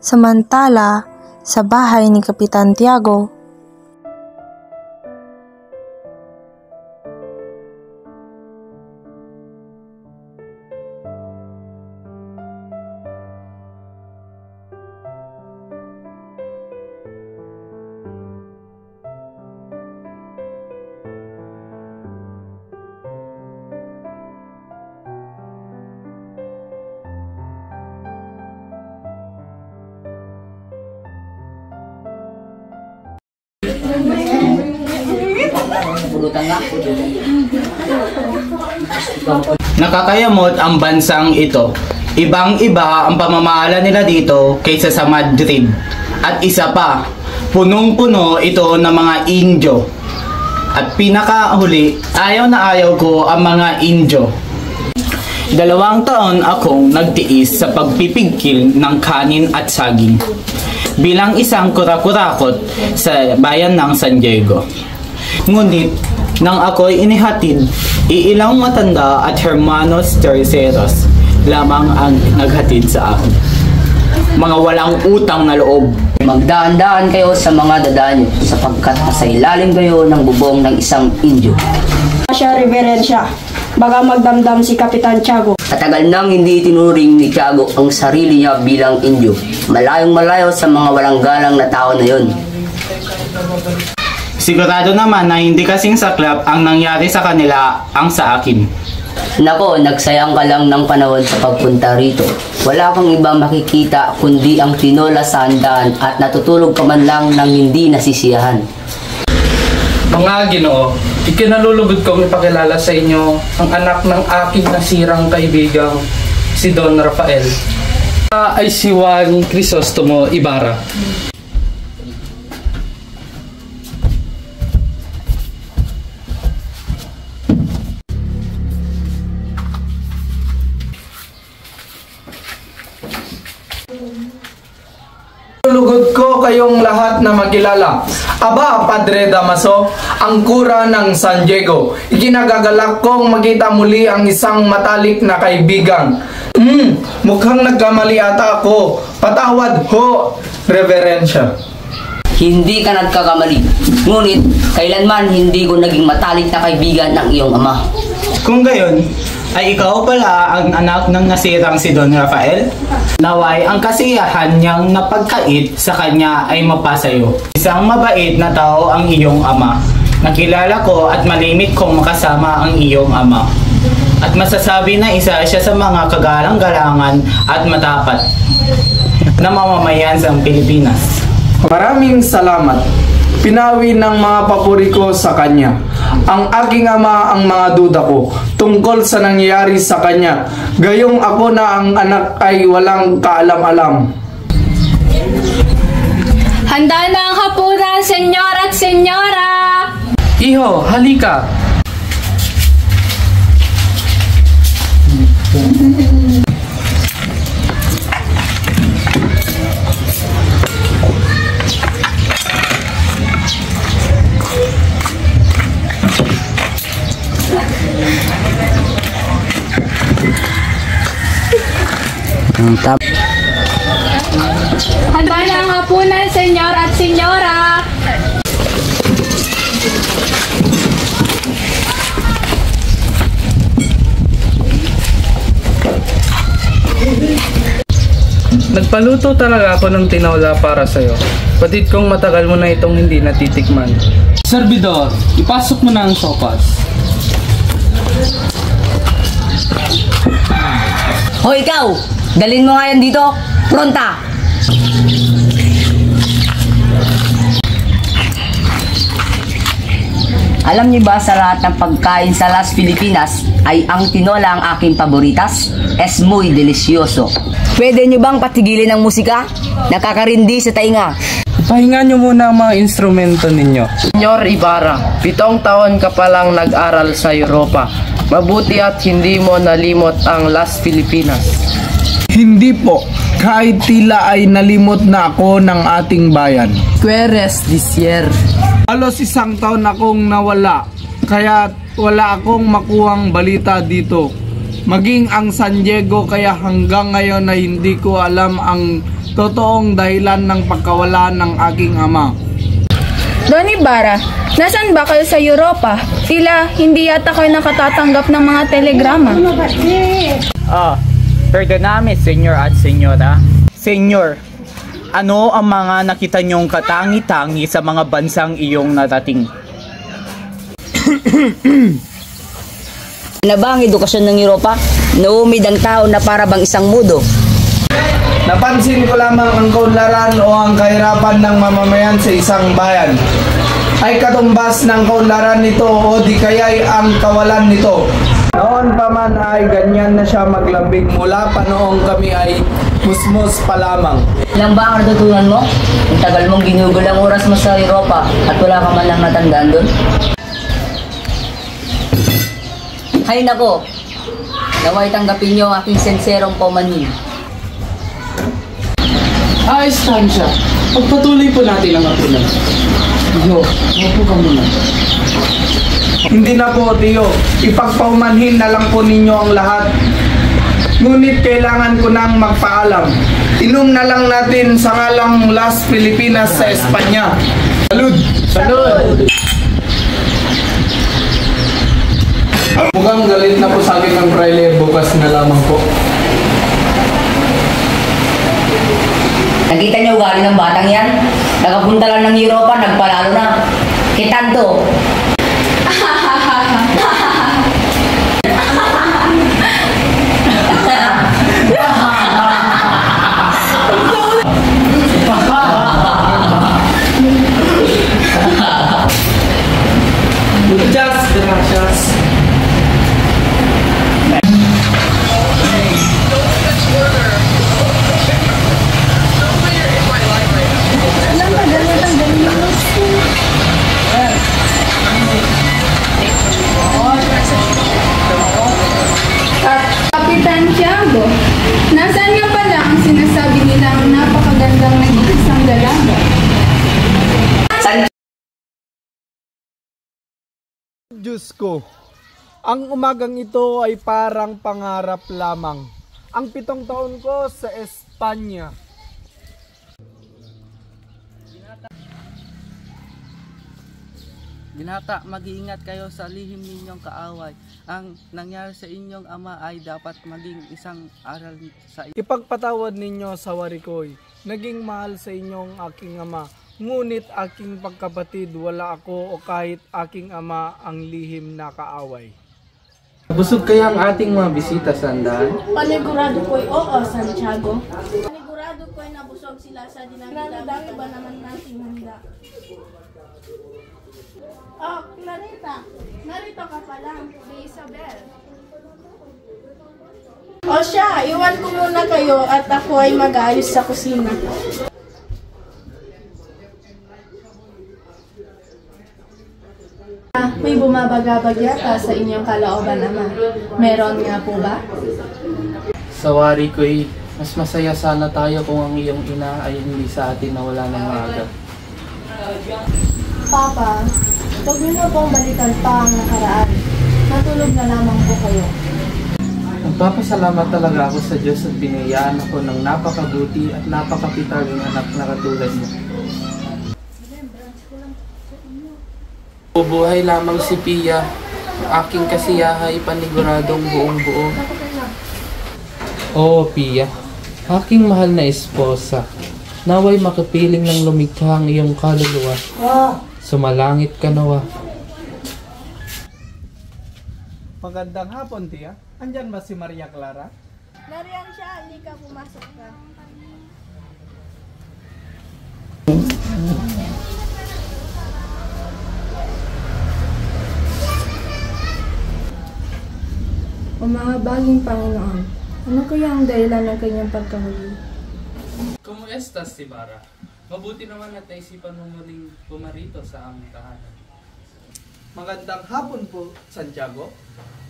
Samantala, sa bahay ni Kapitan Tiago, nakakayamot ang bansang ito. Ibang-iba ang pamamahala nila dito kaysa sa Madrid. At isa pa, punong-puno ito ng mga Indio. At pinakahuli, ayaw na ayaw ko ang mga Indio. 2 taon akong nagtiis sa pagpipigkil ng kanin at saging bilang isang kurakurakot sa bayan ng San Diego. Ngunit, nang ako'y inihatid, iilang matanda at hermanos terceros lamang ang naghatid sa akin. Mga walang utang na loob. Magdaan-daan kayo sa mga dadaan nyo, sapagkat sa ilalim kayo ng bubong ng isang Indio. Siya, Reverensya, baga magdamdam si Kapitan Tiago. Katagal nang hindi tinuring ni Tiago ang sarili niya bilang Indio. Malayong malayo sa mga walang galang na tao na yon. Sigurado naman na hindi kasing saklap ang nangyari sa kanila ang sa akin. Nako, nagsayang ka lang ng panahon sa pagpunta rito. Wala kang ibang makikita kundi ang tinola sa handaan at natutulog ka man lang ng hindi nasisiyahan. Mga Ginoo, ikinalulugod kong ipakilala sa inyo ang anak ng aking nasirang kaibigang si Don Rafael. Ay si Juan Crisostomo Ibarra. Lugod ko kayong lahat na magkilala. Aba, Padre Damaso, ang kura ng San Diego. Ikinagagalak kong makita muli ang isang matalik na kaibigan. Mukhang nagkamali ata ako. Patawad ho, Reverensya. Hindi ka nagkakamali. Ngunit, kailanman hindi ko naging matalik na kaibigan ng iyong ama. Kung gayon, ay ikaw pala ang anak ng nasirang si Don Rafael? Naway ang kasiyahan niyang napagkait sa kanya ay mapasayo. Isang mabait na tao ang iyong ama. Nakilala ko at malimit kong makasama ang iyong ama. At masasabi na isa siya sa mga kagalang-galangan at matapat na mamamayan sa Pilipinas. Maraming salamat. Pinawi ng mga papuri ko sa kanya. Ang aking ama ang mga duda ko tungkol sa nangyayari sa kanya. Gayong ako na ang anak ay walang kaalam-alam. Handa na ang hapunan, senyor at senyora! Iho, halika! Handa na ang hapunan, senyor at senyora. Nagpaluto talaga ako ng tinola para sa'yo. Batid kong matagal mo na itong hindi natitikman. Servidor, ipasok mo na ang sopas. Hoy ikaw! Dalhin mo nga yan dito! Pronta! Alam niyo ba sa lahat ng pagkain sa Las Filipinas ay ang tinola ang aking paboritas? Es muy delicioso. Pwede niyo bang patigilin ang musika? Nakakarindi sa tainga. Pahinga nyo muna ang mga instrumento ninyo. Senyor Ibarra, 7 taon ka palang nag-aral sa Europa. Mabuti at hindi mo nalimot ang Las Filipinas. Hindi po. Kahit tila ay nalimot na ako ng ating bayan. Queres disier. Halos 1 taon akong nawala. Kaya wala akong makuhang balita dito. Maging ang San Diego, kaya hanggang ngayon ay hindi ko alam ang totoong dahilan ng pagkawala ng aking ama. Don Ibarra, nasaan ba kayo sa Europa? Tila hindi yata kayo nakatatanggap ng mga telegrama. Perdoname, senyor at senyora. Senyor, ano ang mga nakita niyong katangi-tangi sa mga bansang iyong narating? Na ba ang edukasyon ng Europa? Naumid ang tao na para bang isang mudo. Napansin ko lamang ang kaunlaran o ang kahirapan ng mamamayan sa isang bayan ay katumbas ng kaunlaran nito o di kaya'y ang kawalan nito. Noon pa man ay ganyan na siya maglambing mula pa noong kami ay musmus pa lamang. Ilang ba ang natutunan mo? Ang tagal mong ginugol ang oras mo sa Europa at wala ka man lang natandaan doon? Hay nako, naway tanggapin niyo ang aking senserong paumanhin. Estancia, pagpatuloy po natin ang hapunan. Tiyo, upo ka muna. Hindi na po, Tiyo. Ipagpaumanhin na lang po ninyo ang lahat. Ngunit kailangan ko nang magpaalam. Inom na lang natin sa ngalang Las Filipinas sa Espanya. Salud! Salud! Mukhang galit na po sa akin ang praile, bukas na lamang po. Nakita niyo ugali ng batang yan? Nakapunta lang ng Europa, nagpalalo na. Kitanto. Gracias. Kapitan Tiago, nasaan nga pala ang sinasabi nilang napakagandang nag-iisang dalaga? Diyos ko, ang umagang ito ay parang pangarap lamang. Ang 7 taon ko sa Espanya. Binata, mag-iingat kayo sa lihim ninyong kaaway. Ang nangyari sa inyong ama ay dapat maging isang aral sa iyo. Ipagpatawad ninyo sa warikoy. Naging mahal sa inyong aking ama. Ngunit aking pagkapatid, wala ako o kahit aking ama ang lihim na kaaway. Busog kaya ang ating mga bisita, Sandan? Panigurado ko'y oo, Santiago. Panigurado ko'y nabusog sila sa dinami-dami ba naman nating handa. Oh, Clarita. Narito ka pala. Ni Isabel. O siya, iwan ko muna kayo at ako ay mag-aayos sa kusina. May bumabagabag yata sa inyong kalooban, Ama. Meron nga po ba? Sa wari ko'y mas masaya sana tayo kung ang iyong ina ay hindi sa atin na wala ng maaga. Papa, huwag niyo pong balikan pa ang nakaraan. Natulog na lamang po kayo. Ang Nagpapasalamat talaga ako sa Diyos at binayaan ako ng napakabuti at napakapitaling anak na katulad mo. Bubuhay lamang si Pia, aking kasiyahay paniguradong buong buo. Oo, Pia, aking mahal na esposa, naway makapiling ng lumikha ang iyong kaluluwa. Sumalangit ka nawa. Magandang hapon, Tia. Andyan ba si Maria Clara? Nariyan siya, hindi ka pumasok ka. O mahabaging Panginoon, ano kaya ang dahilan ng kanyang pagkahuli? Kumuestas, Ibarra? Mabuti naman at naisipan mo muling pumarito sa aming tahanan. Magandang hapon po, Santiago.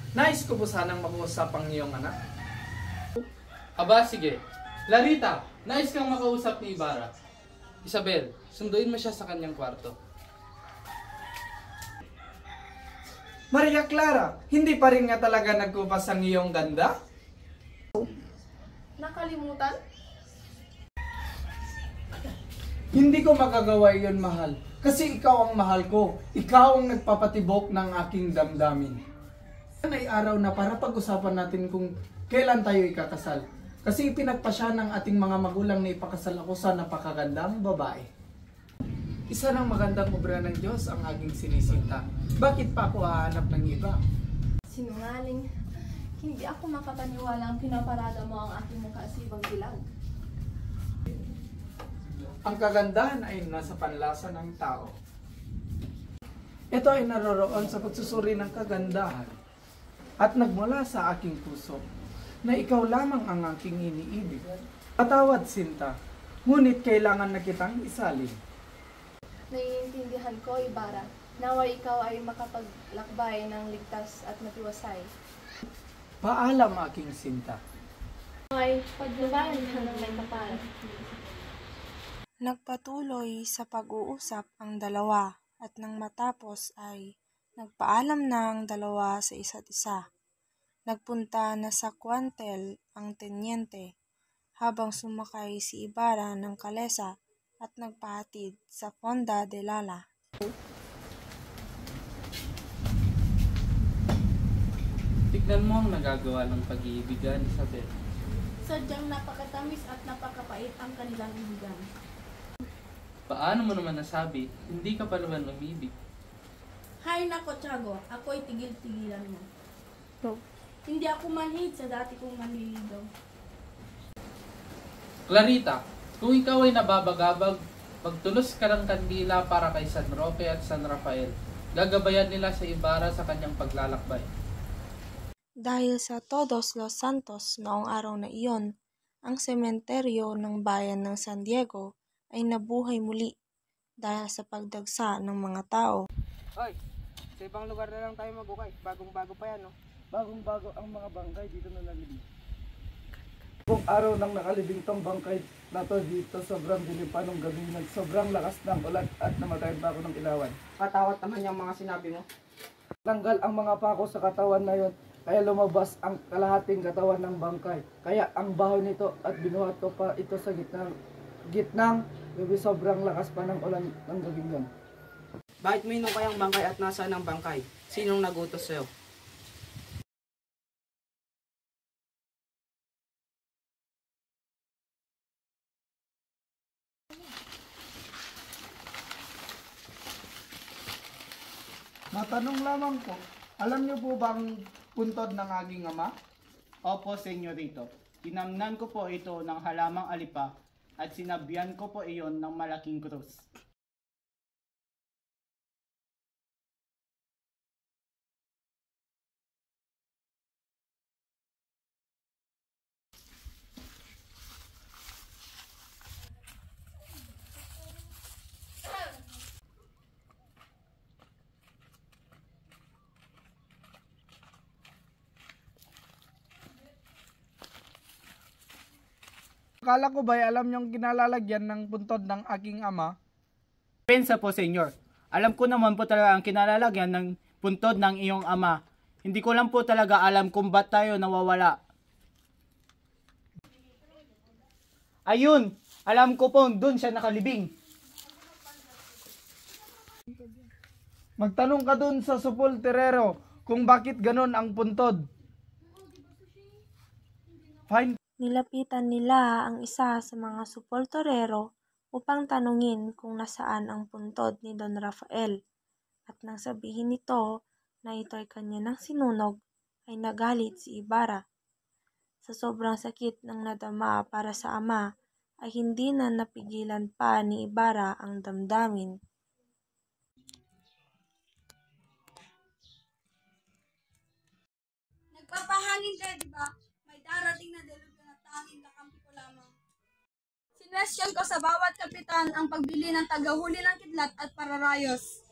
Nais ko po sanang makausap ang iyong anak. Aba, sige. Larita, nais kang makausap ni Ibarra. Isabel, sunduin mo siya sa kanyang kwarto. Maria Clara, hindi pa rin nga talaga nagkupas ang iyong ganda? Nakalimutan? Hindi ko magagawa iyon, mahal. Kasi ikaw ang mahal ko. Ikaw ang nagpapatibok ng aking damdamin. Yan ay araw na para pag-usapan natin kung kailan tayo ikakasal. Kasi pinagpasya ng ating mga magulang na ipakasal ako sa napakagandang babae. Isa ng magandang obra ng Diyos ang aking sinisinta. Bakit pa ako hahanap ng iba? Sinungaling. Hindi ako makapaniwala ang pinaparada mo ang aking mukha sa ibang dilag. Ang kagandahan ay nasa panlasa ng tao. Ito ay naroroon sa pagsusuri ng kagandahan at nagmula sa aking puso na ikaw lamang ang aking iniibig. Patawad, Sinta, ngunit kailangan na kitang isalin. Naiintindihan ko, Ibarra. Naway ikaw ay makapaglakbay ng ligtas at matiwasay. Paalam, aking Sinta. Naway paglabayan ka ng may kapal. Nagpatuloy sa pag-uusap ang dalawa at nang matapos ay nagpaalam na ang dalawa sa isa't isa. Nagpunta na sa kwantel ang tenyente habang sumakay si Ibarra ng kalesa at nagpahatid sa Fonda de Lala. Tignan mo ang nagagawa ng pag-iibigan, Isabel. Sadyang napakatamis at napakapait ang kanilang ibigan. Paano mo naman nasabi, hindi ka pa naman umibig? Hay nako, Tiago. Ako'y tigil-tigilan mo. Hindi ako manhid sa dati kong manliligaw. Clarita, kung ikaw ay nababagabag, pagtulos ka ng kandila para kay San Roque at San Rafael, gagabayan nila sa Ibarra sa kanyang paglalakbay. Dahil sa Todos los Santos noong araw na iyon, ang sementeryo ng bayan ng San Diego ay nabuhay muli dahil sa pagdagsa ng mga tao. Hoy, sa ibang lugar na lang tayo mag-ukay. Bagong-bago pa yan, no? Bagong-bago ang mga bangkay dito na nalibing. Kung araw nang nakalibing tong bangkay na to dito, sobrang dilim pa nung gabi, sobrang lakas ng ulan at namatayan pa ako ng ilawan. Katawat naman yung mga sinabi mo. Tanggal ang mga pako sa katawan na yon, kaya lumabas ang kalahating katawan ng bangkay. Kaya ang baho nito at binuhat ko pa ito sa gitnang gabi, sobrang lakas pa ng ulan ng gabi yon. Bakit mo inong kayang bangkay at nasaan ang bangkay? Sinong nagutos sa'yo? Matanong lamang po, alam niyo po bang puntod ng aking ama? Opo, senyorito. Tinamnan ko po ito ng halamang alipa at sinabyan ko po iyon ng malaking krus. Akala ko ba'y alam niyong kinalalagyan ng puntod ng aking ama? Pensa po, senyor. Alam ko naman po talaga ang kinalalagyan ng puntod ng iyong ama. Hindi ko lang po talaga alam kung ba't tayo nawawala Ayun, alam ko po, doon siya nakalibing. Magtanong ka doon sa supulterero kung bakit ganon ang puntod. Fine. Nilapitan nila ang isa sa mga supoltorero upang tanungin kung nasaan ang puntod ni Don Rafael. At nang sabihin nito na ito'y kanya ng sinunog, ay nagalit si Ibarra. Sa sobrang sakit ng nadama para sa ama, ay hindi na napigilan pa ni Ibarra ang damdamin. Nagpapahangin kayo, di ba? May darating na delubyo na tanging kakampi ko lamang. Sinwestiyon ko sa bawat kapitan ang pagbili ng tagahuli ng kidlat at pararayos.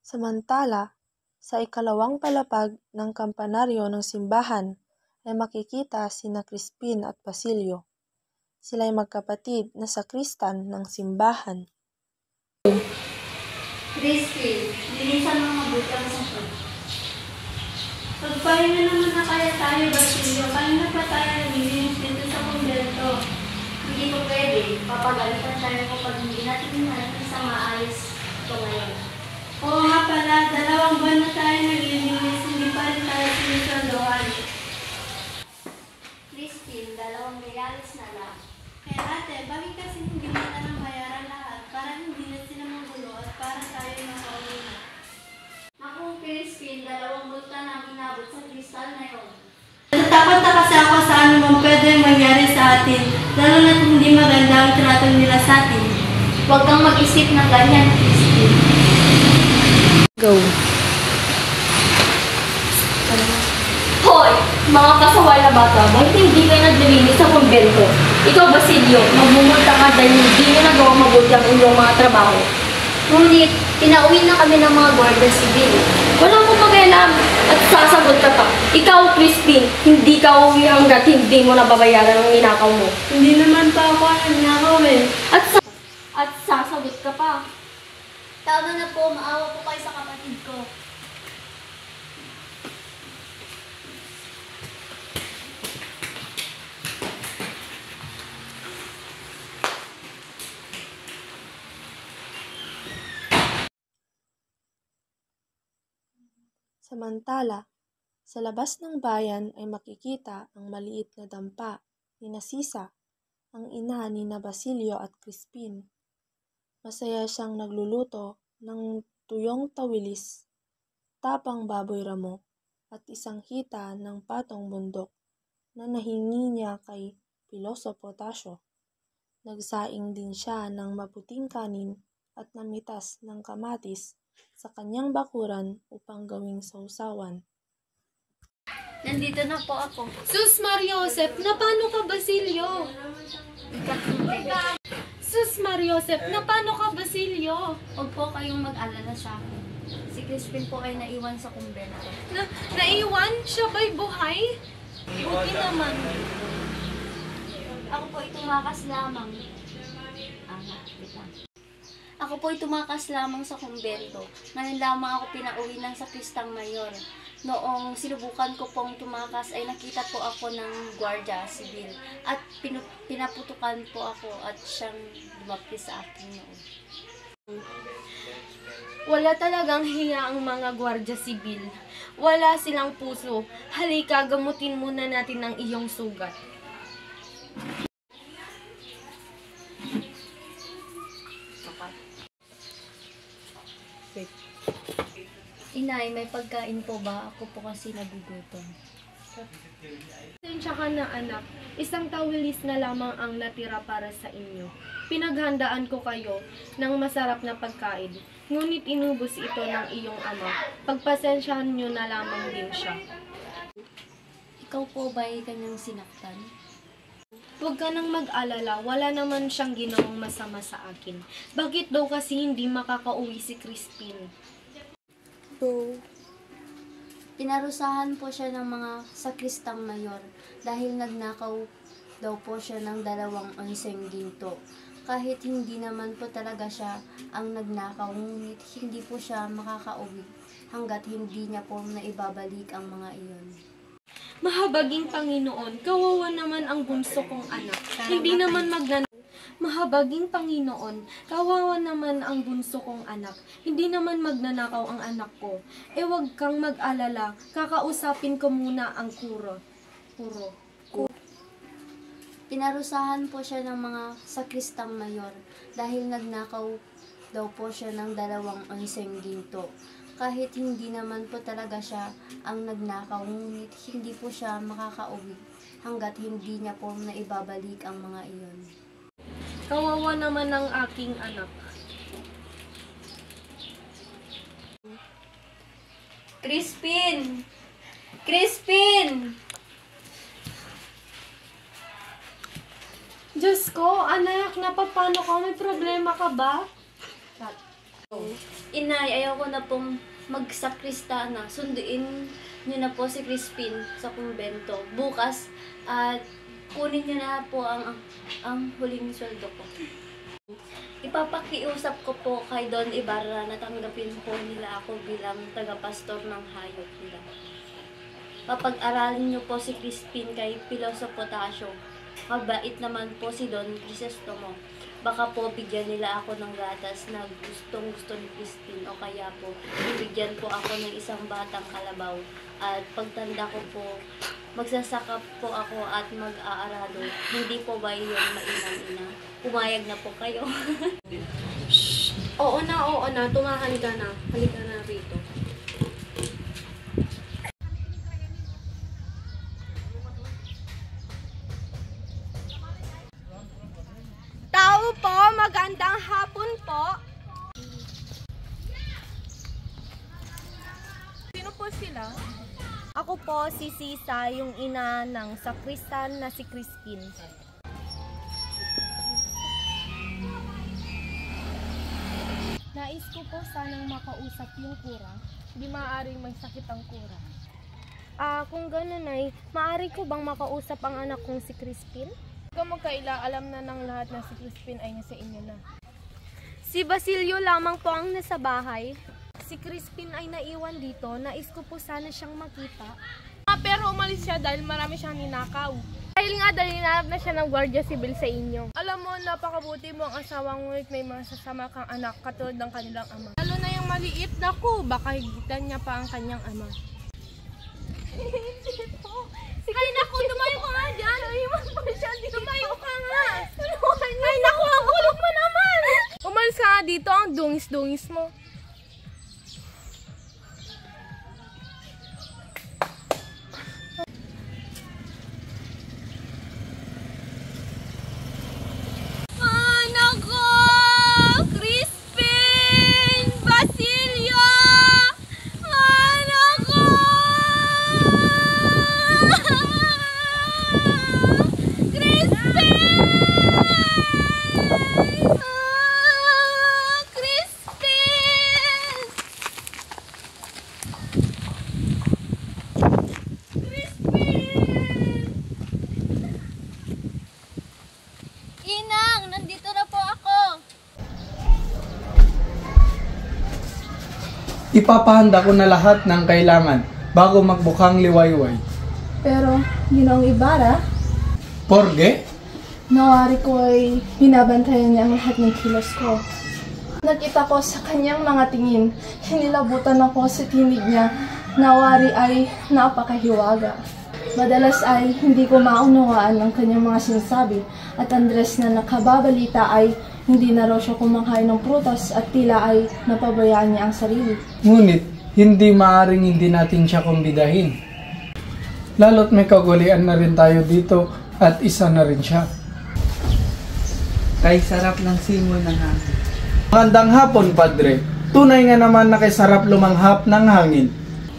Samantala, sa ikalawang palapag ng kampanaryo ng simbahan ay makikita sina Crispin at Basilio. Sila'y magkapatid na sakristan ng simbahan. Crispin, linisan mo mabuti ang sakit. Pagpahinga naman na kaya tayo, Basilio. Kanina pa tayo nililinis dito sa kumbento. Hindi ko pwede. Papagalitan tayo kapag hindi natin natin sa maayos ito ngayon. Oo nga pala, 2 buwan na tayo naglilinis, hindi pa rin tayo sinusunduhan. Crispin, 2 reals na lang. Kaya ate, bakit kasi hindi mo na lang bayaran lahat para hindi na sila magulo at para tayo makauwi na? Naku, Crispin, 2 multa na inabot sa kristal na yun. Natatakot na kasi ako sa ano mang pwede mangyari sa atin, lalo na hindi maganda ang trato nila sa atin. Huwag kang mag-isip ng ganyan, Crispin. Go! Hoy! Mga kasaway na bata, bakit hindi kayo naglilinis sa kumbento? Ikaw, Basilio, magmumulta ka dahil hindi nyo nagawang mabuti ang inyong mga trabaho. Ngunit, pinauwi na kami ng mga guardia civil. Wala akong pakialam at sasagot ka pa. Ikaw, Crispin, hindi ka uwi hanggat hindi mo nababayaran ang ninakaw mo. Hindi naman pa ako nagnakaw eh. At sasagot ka pa. Tama na po, maawa po kayo sa kapatid ko. Samantala, sa labas ng bayan ay makikita ang maliit na dampa ni Sisa, ang ina ni na Basilio at Crispin. Masaya siyang nagluluto ng tuyong tawilis, tapang baboy ramo, at isang hita ng patong bundok na nahingi niya kay Piloso Potasio. Nagsaing din siya ng maputing kanin at namitas ng kamatis sa kanyang bakuran upang gawing sausawan. Nandito na po ako. Sus Mariosep, na paano ka, Basilio? Sus Mariosep, na paano ka, Basilio? Huwag po kayong mag-alala sa akin. Si Crispin po ay naiwan sa kumbento. Naiwan? Siya ba'y buhay? Buti naman. Ako po ay tumakas lamang. Ako po ay tumakas lamang sa kumbento. Ngayon lamang ako pinauwi ng sakristang mayor. Noong sinubukan ko pong tumakas ay nakita po ako ng Guardia Civil at pinaputukan po ako at siyang lumapis sa akin noon. Wala talagang hiya ang mga Guardia Civil. Wala silang puso. Halika, gamutin muna natin ang iyong sugat. Inay, may pagkain po ba? Ako po kasi nagugutom. Pasensya ka na, anak. Isang tawilis na lamang ang natira para sa inyo. Pinaghandaan ko kayo ng masarap na pagkain. Ngunit inubos ito ng iyong ama. Pagpasensyahan nyo na lamang din siya. Ikaw po ba ay kanyang sinaktan? Huwag ka nang mag-alala. Wala naman siyang ginawang masama sa akin. Bakit daw kasi hindi makakauwi si Crispin? Pinarusahan po siya ng mga sakristang mayor dahil nagnakaw daw po siya ng 2 onseng ginto. Kahit hindi naman po talaga siya ang nagnakaw, ngunit hindi po siya makakauwi hanggat hindi niya po naibabalik ang mga iyon. Mahabaging Panginoon, kawawa naman ang bunso kong anak. Hindi naman Mahabaging Panginoon, kawawa naman ang bunso kong anak. Hindi naman magnanakaw ang anak ko. Huwag kang mag-alala, kakausapin ko muna ang kuro. Pinarusahan po siya ng mga sakristang mayor dahil nagnakaw daw po siya ng 2 onseng ginto. Kahit hindi naman po talaga siya ang nagnakaw, ngunit hindi po siya makakauwi hanggat hindi niya po naibabalik ang mga iyon. Kawawa naman ang aking anak. Crispin! Crispin! Diyos ko, anak, napapano ka? May problema ka ba? Inay, ayaw ko na pong magsakristana. Sunduin niyo na po si Crispin sa kumbento. Bukas, at kunin niyo na po ang huling sweldo ko. Ipapakiusap ko po kay Don Ibarra na tanggapin po nila ako bilang tagapastor ng hayop nila. Papag-aralin niyo po si Crispin kay Piloso Potasio. Mabait naman po si Don Crisostomo. Baka po bigyan nila ako ng gatas na gustong-gusto ni Crispin, o kaya po bibigyan po ako ng isang batang kalabaw. At pagtanda ko po, magsasaka po ako at mag-aaralo. Hindi po ba yun mainam-ina? Pumayag na po kayo. Oo na. Tumahan ka na. Halika na rito. Tao po, magandang hapon po. Sino po sila? Ako po si Sisa, yung ina ng sakristan na si Crispin. Nais ko po sanang makausap yung kura. Hindi maaaring may sakit ang kura. Kung gano'n ay, maaari ko bang makausap ang anak kong si Crispin? Huwag magkaila, alam na ng lahat na si Crispin ay nasa inyo na. Si Basilio lamang po ang nasa bahay. Si Crispin ay naiwan dito, nais ko po sana siyang makita. Pero umalis siya dahil marami siyang ninakaw. Dahil hinanap na siya ng Guardia Civil sa inyo. Alam mo, napakabuti mo ang asawa, ngunit may mga sasama kang anak katulad ng kanilang ama. Lalo na yung maliit, naku, baka higitan niya pa ang kanyang ama. Ay naku, tumayo ka nga dyan. Tumayo ka nga. Ay naku, ang kulog mo naman. Umalis ka nga dito, ang dungis-dungis mo. Anak ko! Crispin! Basilio! Anak ko! Inang, nandito na po ako. Ipapahanda ko na lahat ng kailangan bago magbukang liwayway. Pero, Ginoong Ibarra, Porge? nawari ko ay binabantayan niya ang lahat ng kilos ko. Nakita ko sa kanyang mga tingin, hinilabutan ako sa tinig niya, nawari ay napakahiwaga. Madalas ay hindi ko maunawaan ang kanyang mga sinasabi at Andres na nakababalita ay hindi na raw siya kumakain ng prutas at tila ay napabayaan niya ang sarili. Ngunit, hindi maaring hindi natin siya kumbidahin. Lalo't may kagulian na rin tayo dito at isa na rin siya. Kay sarap ng simon ng hangin. Magandang hapon, Padre. Tunay nga naman na kay sarap lumanghap ng hangin.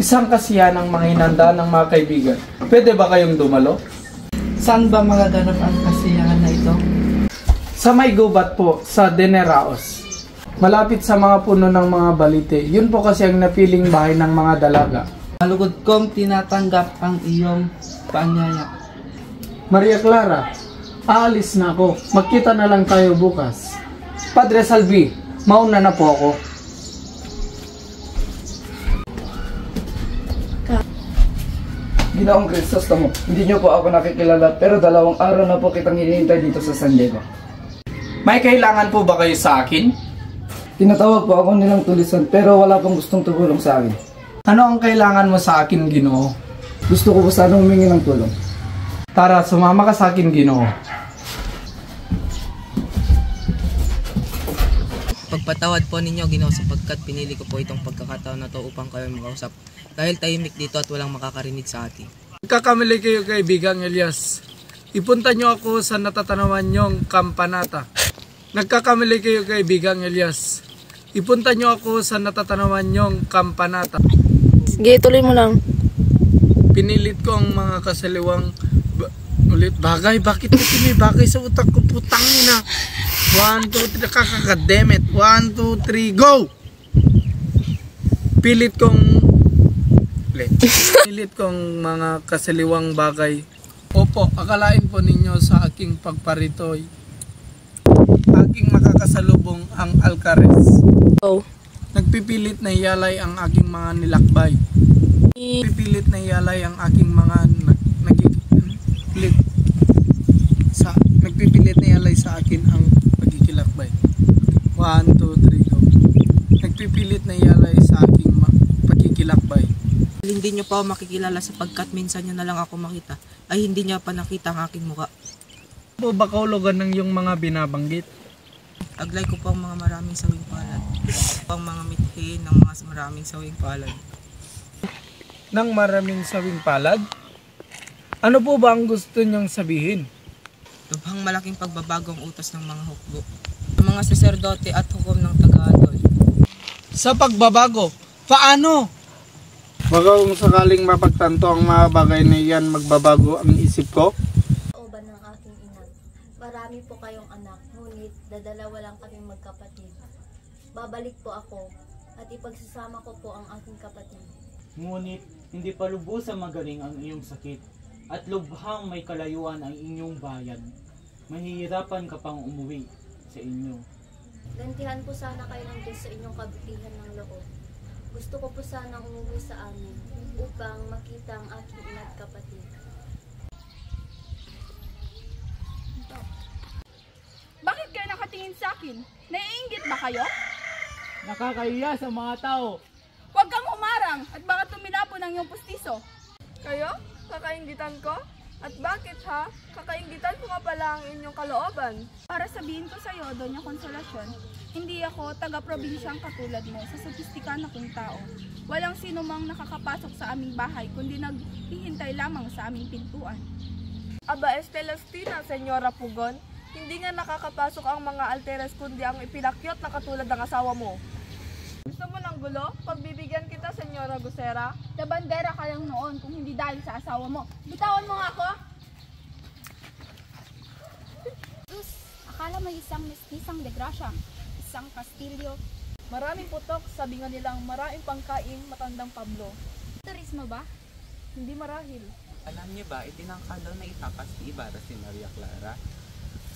Isang kasiyahan ng mga hinanda ng mga kaibigan. Pwede ba kayong dumalo? Saan ba magaganap ang kasiyahan na ito? Sa may gubat po, sa Deneraos. Malapit sa mga puno ng mga balite. Yun po kasi ang napiling bahay ng mga dalaga. Malugod kong tinatanggap ang iyong paanyaya. Maria Clara, Aalis na ako. Magkita na lang tayo bukas. Padre Salvi, mauna na po ako. Ginoong Crisostomo, hindi niyo po ako nakikilala pero 2 araw na po kitang hinihintay dito sa San Diego. May kailangan po ba kayo sa akin? Tinatawag po ako nilang tulisan pero wala pong gustong tumulong sa akin. Ano ang kailangan mo sa akin, Ginoo? Gusto ko po sanang humingi ng tulong. Tara, sumama ka sa akin, Ginoo. Pagpatawad po ninyo, Ginoo, sapagkat pinili ko po itong pagkakataon na to upang kayo makausap. Dahil tahimik dito at walang makakarinig sa atin. Nagkakamali kayo, kaibigang Elias. Ipunta niyo ako sa natatanawan niyong kampanata. Nagkakamali kayo, kaibigang Elias. Ipunta niyo ako sa natatanawan niyong kampanata. Sige, tuloy mo lang. Pinilit ko ang mga kasaliwang ulit bagay. Bakit kasi may bagay sa utak ko? Putang ina. 1, 2, 3, kakakademet. 1, 2, 3, go! Pilit kong mga kasaliwang bagay. Opo, akalain po ninyo sa aking pagparitoy. Aking makakasalubong ang Alcares. Oh. Nagpipilit na iyalay ang aking mga nilakbay. Nagpipilit na iyalay ang aking mga nagpipilit na iyalay sa akin ang pagkikilakbay. 1, 2, 3, go. Nagpipilit na iyalay sa aking pagkikilakbay. Hindi nyo pa ako makikilala sapagkat minsan nyo na lang ako makita ay hindi nyo pa nakita ang aking muka. Po ba kaulugan ng yung mga binabanggit? Aglay ko po ang mga maraming sawing palad. Ang mga mithiin ng mga maraming sawing palad. Ng maraming sawing palad? Ano po ba ang gusto nyong sabihin? Lubhang malaking pagbabagong utos ng mga hukbo. Ng mga saserdote at hukom ng Tagalog. Sa pagbabago, paano? Baka kung sakaling mapagtanto ang mga bagay na iyan, magbabago ang isip ko? Oban ng aking ina. Marami po kayong anak, ngunit dadalawa lang kaming magkapatid. Babalik po ako at ipagsasama ko po ang aking kapatid. Ngunit hindi pa lubusang magaling ang iyong sakit at lubhang may kalayuan ang inyong bayan. Mahihirapan ka pang umuwi sa inyo. Gantihan po sana kayo ng Diyos sa inyong kabutihan ng loob. Gusto ko po sana umuwi sa amin upang makita ang aking ina at kapatid. Bakit kayo nakatingin sa akin? Naiinggit ba kayo? Nakakahiya sa mga tao. Huwag kang humarang at baka tumilapo ng iyong pustiso. Kayo? Kakainggitan ko? At bakit ha? Kakainggitan ko nga pala ang inyong kalooban. Para sabihin ko sa iyo, Doña Konsolasyon, hindi ako taga-probinsyang katulad mo sa sopistikan akong tao. Walang sino mang nakakapasok sa aming bahay kundi naghihintay lamang sa aming pintuan. Aba Estelastina, Senyora Pugon, hindi nga nakakapasok ang mga alteres kundi ang ipinakyot na katulad ng asawa mo. Gusto mo ng gulo? Pagbibigyan kita, Senyora Gusera. Labandera ka lang noon kung hindi dahil sa asawa mo. Bitawan mo nga ako! Akala may isang mestisang de Gracia, isang Kastilyo. Maraming putok, sabi nga nilang maraming pangkain, matandang Pablo. Turismo ba? Hindi marahil. Alam niyo ba, itinangka daw na itakas ni Ibarra si Maria Clara?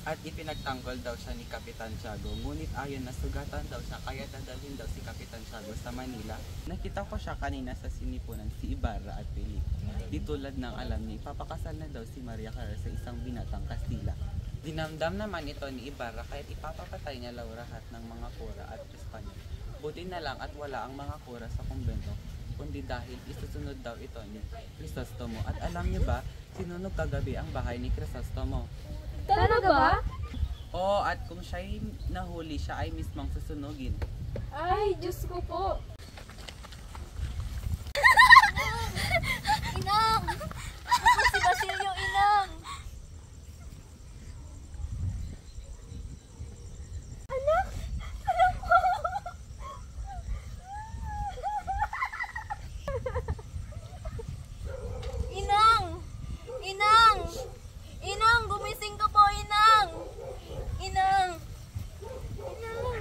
At ipinagtanggol daw siya ni Kapitan Tiago, ngunit ayon na sugatan daw siya kaya dadalhin daw si Kapitan Tiago sa Manila. Nakita ko siya kanina sa sinipunan si Ibarra at Felipe. Di tulad ng alam niya, ipapakasal na daw si Maria Clara sa isang binatang Kastila. Dinamdam naman ito ni Ibarra kahit ipapapatay niya law lahat ng mga kura at Espanyol. Buti na lang at wala ang mga kura sa kumbento, kundi dahil isusunod daw ito ni Crisostomo. At alam niyo ba, sinunog kagabi ang bahay ni Crisostomo. Talaga ba? Oo, at kung siya'y nahuli, siya ay mismong susunugin. Ay, Diyos ko po! Inang! Ako si Basilio, Inang! Anak! Anak ko! Inang! Inang! Inang! Gumising ka po, Inang! Inang! Inang!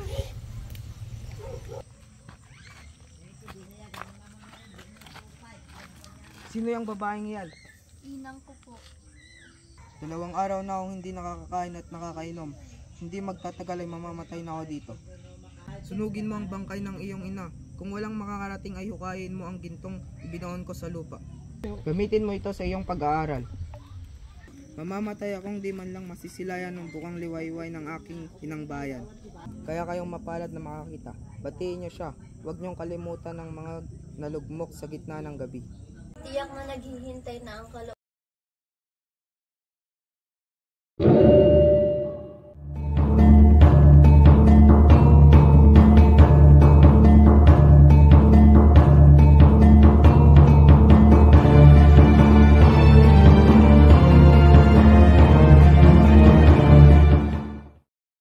Sino yung babaeng yan? Inang ko po. 2 araw na akong hindi nakakakain at nakakainom. Hindi magtatagal ay mamamatay na ako dito. Sunugin mo ang bangkay ng iyong ina. Kung walang makakarating ay hukayin mo ang gintong ibinaon ko sa lupa. Gamitin mo ito sa iyong pag-aaral. Mamamatay akong di man lang masisilayan ng bukang liwayway ng aking inangbayan. Kaya kayong mapalad na makakita, batiin niyo siya. Huwag niyong kalimutan ng mga nalugmok sa gitna ng gabi. Tiyak na naghihintay na ang